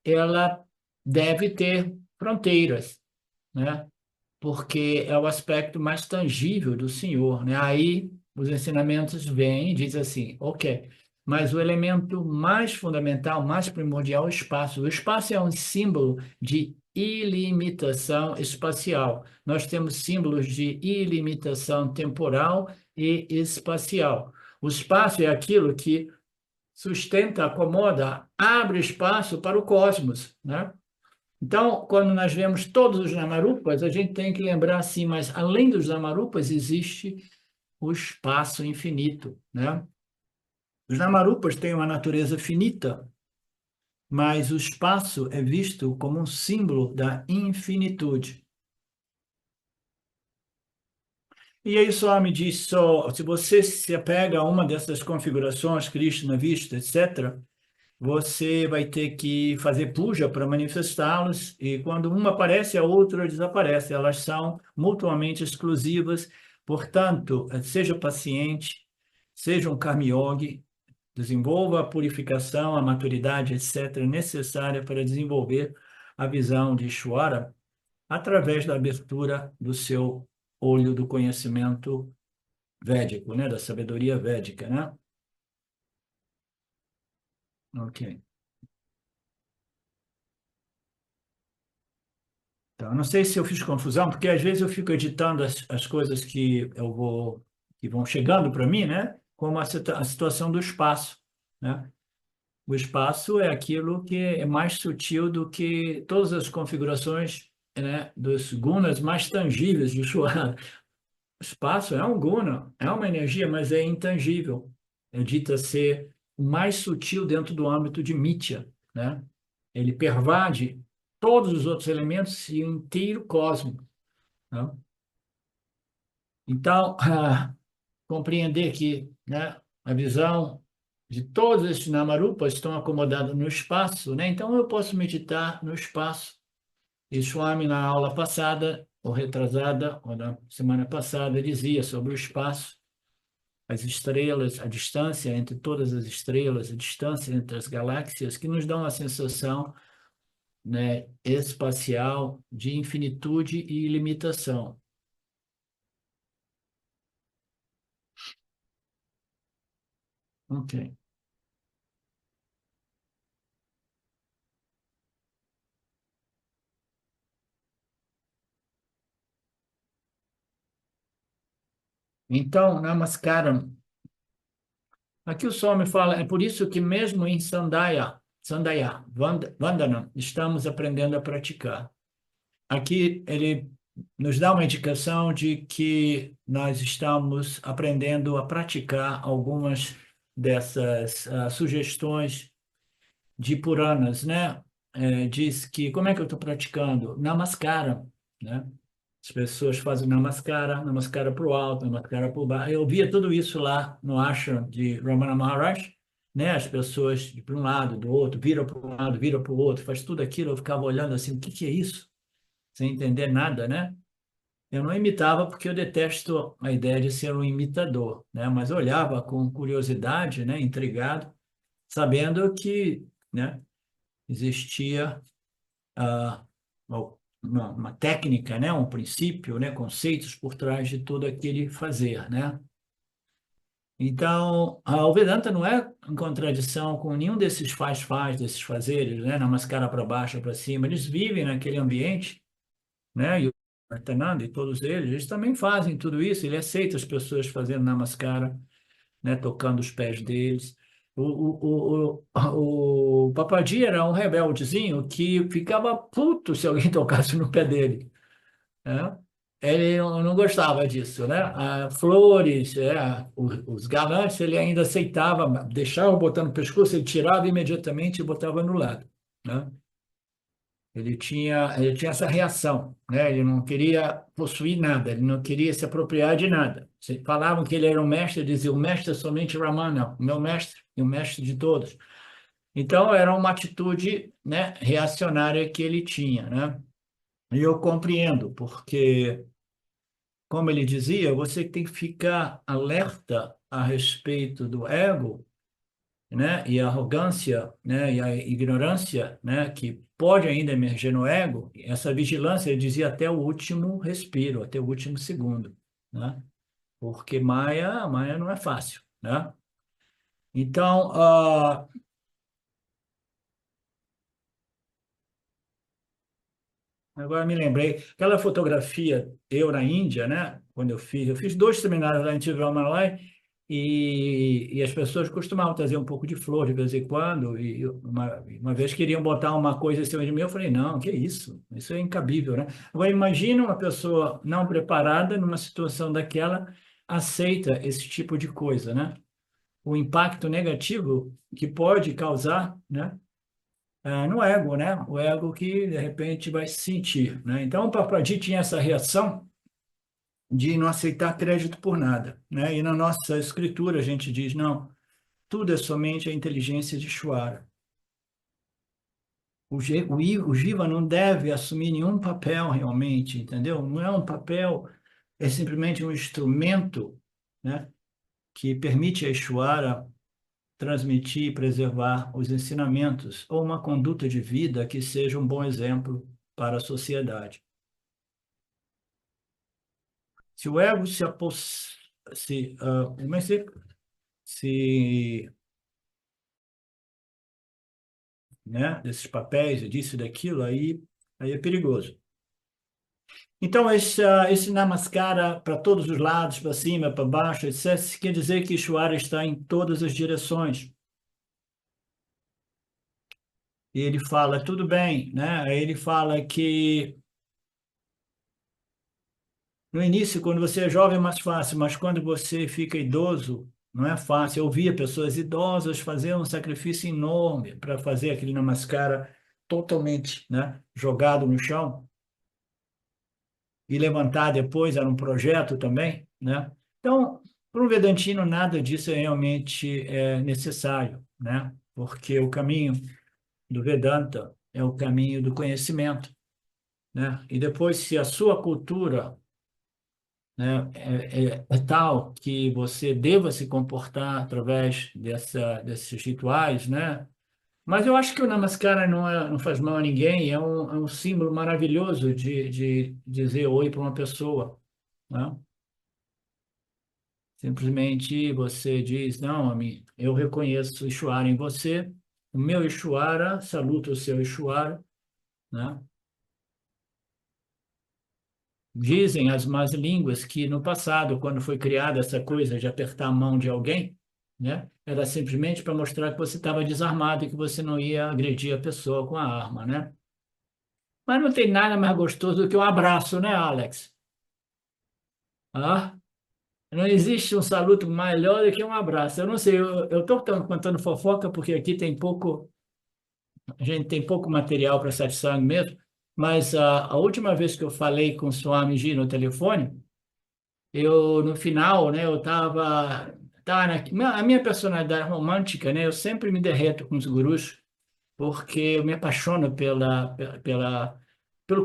ela deve ter fronteiras, né? Porque é o aspecto mais tangível do Senhor, né? Aí os ensinamentos vêm e diz assim, ok, mas o elemento mais fundamental, mais primordial é o espaço. O espaço é um símbolo de ilimitação espacial. Nós temos símbolos de ilimitação temporal e espacial. O espaço é aquilo que sustenta, acomoda, abre espaço para o cosmos, né? Então, quando nós vemos todos os Namarupas, a gente tem que lembrar assim, mas além dos Namarupas existe o espaço infinito, né? Os Namarupas têm uma natureza finita, mas o espaço é visto como um símbolo da infinitude. E aí só me diz só, se você se apega a uma dessas configurações, Krishna, Vishnu, etc., você vai ter que fazer puja para manifestá-los, e quando uma aparece, a outra desaparece. Elas são mutuamente exclusivas, portanto, seja paciente, seja um karma yogi, desenvolva a purificação, a maturidade, etc., necessária para desenvolver a visão de Ishvara através da abertura do seu olho do conhecimento védico, né? Da sabedoria védica, né? Ok. Então, eu não sei se eu fiz confusão, porque às vezes eu fico editando as coisas que vão chegando para mim, né? Como a situação do espaço, né? O espaço é aquilo que é mais sutil do que todas as configurações, né, dos gunas mais tangíveis de Shwara. O espaço é um guna, é uma energia, mas é intangível. É dita ser o mais sutil dentro do âmbito de Mitya, né? Ele pervade todos os outros elementos e o inteiro cosmos, né? Então, compreender que, né, a visão de todos esses namarupas estão acomodados no espaço, né? Então, eu posso meditar no espaço. E Swami, na aula passada, ou retrasada, ou na semana passada, dizia sobre o espaço, as estrelas, a distância entre todas as estrelas, a distância entre as galáxias, que nos dão a sensação, né, espacial de infinitude e ilimitação. Ok. Então, Namaskaram. Aqui o Swami fala, é por isso que mesmo em Vandanam, estamos aprendendo a praticar. Aqui ele nos dá uma indicação de que nós estamos aprendendo a praticar algumas dessas sugestões de Puranas, né? Diz que, como é que eu estou praticando? Namaskara, né? As pessoas fazem namaskara para o alto, namaskara para o baixo. Eu via tudo isso lá no ashram de Ramana Maharaj, né? As pessoas de um lado, do outro, viram para um lado, viram para o outro, faz tudo aquilo. Eu ficava olhando assim, o que que é isso? Sem entender nada, né? Eu não imitava porque eu detesto a ideia de ser um imitador, né? Mas eu olhava com curiosidade, né? Intrigado, sabendo que, né? Existia ah, uma técnica, né? Um princípio, né? Conceitos por trás de todo aquele fazer, né? Então, o Vedanta não é em contradição com nenhum desses faz-faz, desses fazeres, né? Namaskara para baixo, para cima. Eles vivem naquele ambiente, né? E o Artananda e todos eles, eles também fazem tudo isso. Ele aceita as pessoas fazendo namaskara, né? Tocando os pés deles. O Papadia era um rebeldezinho que ficava puto se alguém tocasse no pé dele, né? Ele não gostava disso, né? Flores, os galantes, ele ainda aceitava, deixava botar no pescoço, ele tirava imediatamente e botava no lado, né? Ele tinha essa reação, né? Ele não queria possuir nada, ele não queria se apropriar de nada. Se falavam que ele era um mestre, ele dizia, o mestre é somente Ramana, o meu mestre e o mestre de todos. Então, era uma atitude, né, reacionária que ele tinha, né? E eu compreendo, porque, como ele dizia, você tem que ficar alerta a respeito do ego, né, e a arrogância, né, e a ignorância, né, que pode ainda emergir no ego. Essa vigilância, ele dizia, até o último respiro, até o último segundo, né? Porque Maya não é fácil, né? Então, agora me lembrei, aquela fotografia eu na Índia, né? Quando eu fiz 2 seminários lá em Tiruvannamalai e as pessoas costumavam trazer um pouco de flor de vez em quando e uma vez queriam botar uma coisa em cima de mim, eu falei, não, que isso? Isso é incabível, né? Agora imagina uma pessoa não preparada numa situação daquela aceita esse tipo de coisa, né? O impacto negativo que pode causar, né? No ego, né? O ego que de repente vai se sentir, né? Então o Papaji tinha essa reação de não aceitar crédito por nada, né? E na nossa escritura a gente diz, não, tudo é somente a inteligência de Ishvara. O Jiva não deve assumir nenhum papel realmente, entendeu? Não é um papel, é simplesmente um instrumento, né? Que permite a Ishvara transmitir e preservar os ensinamentos ou uma conduta de vida que seja um bom exemplo para a sociedade. Se o ego se né, desses papéis, disso e daquilo, aí é perigoso. Então, esse Namaskara para todos os lados, para cima, para baixo, etc., quer dizer que Ishvara está em todas as direções. E ele fala, tudo bem, né? Aí ele fala que no início, quando você é jovem, é mais fácil, mas quando você fica idoso, não é fácil. Eu via pessoas idosas fazer um sacrifício enorme para fazer aquele namaskara totalmente, né, jogado no chão e levantar depois, era um projeto também, né? Então, para um vedantino, nada disso é realmente necessário, né? Porque o caminho do Vedanta é o caminho do conhecimento, né? E depois, se a sua cultura, né, é tal que você deva se comportar através desses rituais, né? Mas eu acho que o Namaskara não faz mal a ninguém, é um símbolo maravilhoso de dizer oi para uma pessoa, né? Simplesmente você diz, não, eu reconheço o Ishvara em você, o meu Ishvara saluta o seu Ishvara, né? Dizem as más línguas que no passado, quando foi criada essa coisa de apertar a mão de alguém, né, era simplesmente para mostrar que você estava desarmado e que você não ia agredir a pessoa com a arma, né? Mas não tem nada mais gostoso do que um abraço, né, Alex? Ah, não existe um saludo melhor do que um abraço. Eu não sei, eu estou contando fofoca porque aqui tem pouco, a gente tem pouco material para satisfazer mesmo, mas a última vez que eu falei com o Swamiji no telefone, eu, no final, né, eu estava... A minha personalidade romântica, né, eu sempre me derreto com os gurus, porque eu me apaixono pelo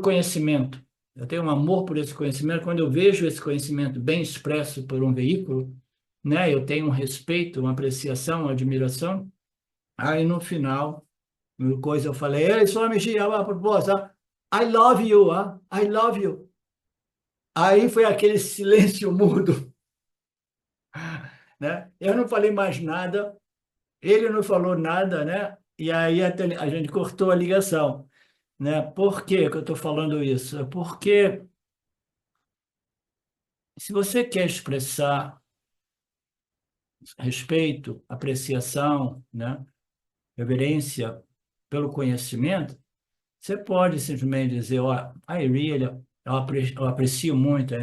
conhecimento. Eu tenho um amor por esse conhecimento. Quando eu vejo esse conhecimento bem expresso por um veículo, né, eu tenho um respeito, uma apreciação, uma admiração. Aí, no final, uma coisa eu falei, ei, Swamiji, a propósito, I love you, I love you. Aí foi aquele silêncio mudo, né? Eu não falei mais nada, ele não falou nada, né? E aí a gente cortou a ligação, né? Por que que eu estou falando isso? É porque se você quer expressar respeito, apreciação, né? Reverência pelo conhecimento, você pode simplesmente dizer, ó, I really, eu aprecio muito,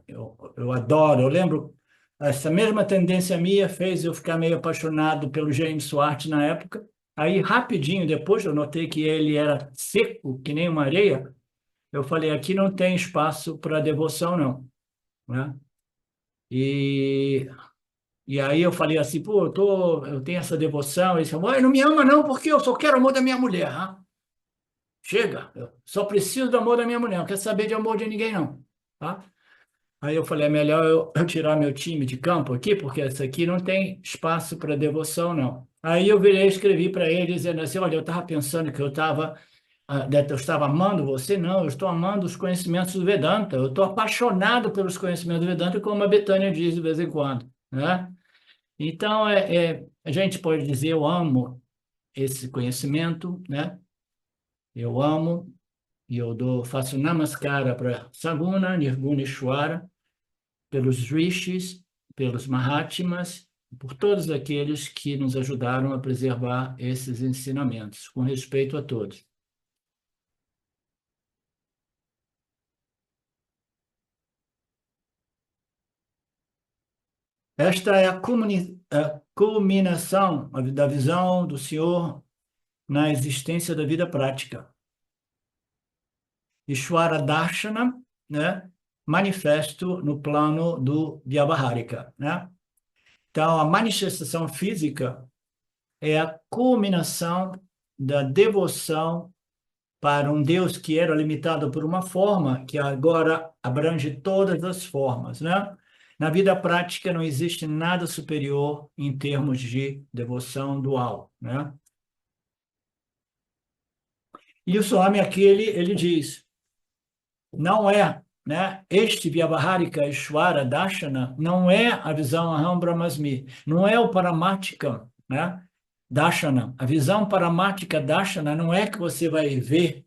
eu adoro. Eu lembro, essa mesma tendência minha fez eu ficar meio apaixonado pelo James Swart na época. Aí, rapidinho depois, eu notei que ele era seco, que nem uma areia. Eu falei, aqui não tem espaço para devoção, não, né? E, e aí eu falei assim, pô, eu tenho essa devoção. Ele disse, não me ama não, porque eu só quero o amor da minha mulher. Chega, eu só preciso do amor da minha mulher, não quero saber de amor de ninguém, não. Tá? Aí eu falei, é melhor eu tirar meu time de campo aqui, porque esse aqui não tem espaço para devoção, não. Aí eu virei e escrevi para ele, dizendo assim, olha, eu estava pensando que eu estava amando você, não, eu estou amando os conhecimentos do Vedanta, eu estou apaixonado pelos conhecimentos do Vedanta, como a Betânia diz de vez em quando, né? Então, a gente pode dizer, eu amo esse conhecimento, né? Eu amo, e eu faço namaskara para Saguna, Nirguna Ishwara, pelos rishis, pelos mahatmas, por todos aqueles que nos ajudaram a preservar esses ensinamentos, com respeito a todos. Esta é a culminação da visão do Senhor na existência da vida prática. Ishwara Darshana, né? Manifesto no plano do Vyavaharika, né? Então, a manifestação física é a culminação da devoção para um Deus que era limitado por uma forma, que agora abrange todas as formas, né? Na vida prática não existe nada superior em termos de devoção dual, né? E o Swami aqui, ele diz, não é, né? Este Vyavaharika Ishwara Darshana não é a visão Aham Brahmasmi, não é o Paramartika, né? Darshana. A visão Paramartika Darshana não é que você vai ver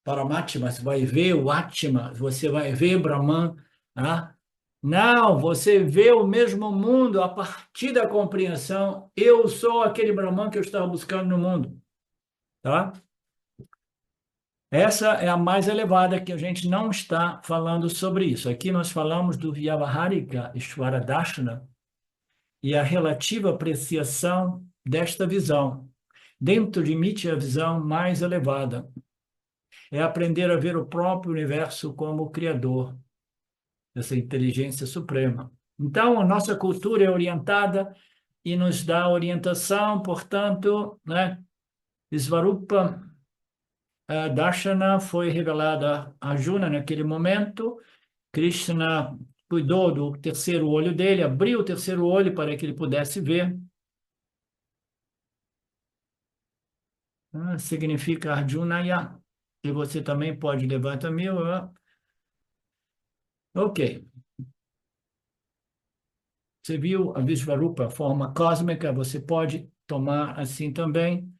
Paramatma, você vai ver o Atma, você vai ver Brahman, né? Não, você vê o mesmo mundo a partir da compreensão. Eu sou aquele Brahman que eu estava buscando no mundo, tá? Essa é a mais elevada, que a gente não está falando sobre isso. Aqui nós falamos do Vyavaharika Ishvara Darshana e a relativa apreciação desta visão. Dentro de Mitya, a visão mais elevada é aprender a ver o próprio universo como o criador, essa inteligência suprema. Então, a nossa cultura é orientada e nos dá orientação, portanto, né? Svarupa Darshana foi revelada a Arjuna naquele momento. Krishna cuidou do terceiro olho dele, abriu o terceiro olho para que ele pudesse ver. Significa Arjunaya. E você também pode levantar mil. Ok. Você viu a Vishvarupa, forma cósmica, você pode tomar assim também.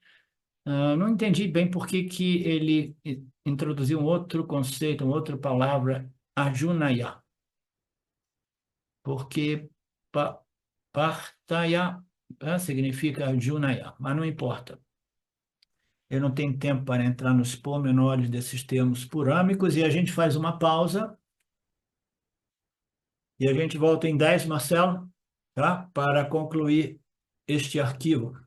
Não entendi bem por que que ele introduziu um outro conceito, uma outra palavra, Arjunaya. Porque Partaya significa Arjunaya, mas não importa. Eu não tenho tempo para entrar nos pormenores desses termos purâmicos, e a gente faz uma pausa e a gente volta em 10, Marcelo, tá? Para concluir este arquivo,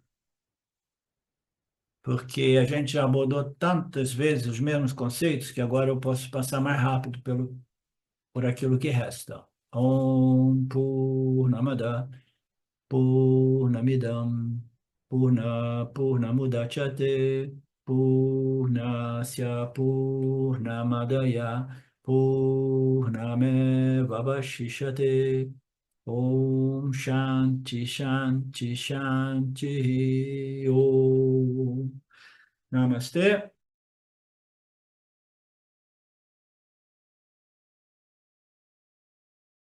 porque a gente já abordou tantas vezes os mesmos conceitos que agora eu posso passar mais rápido por aquilo que resta. Om Purnamada Purnamidam Purnamudachyate Purnasya Purnamadaya Purnamevavashishate Om Shanti Shanti Shanti Om Namaste.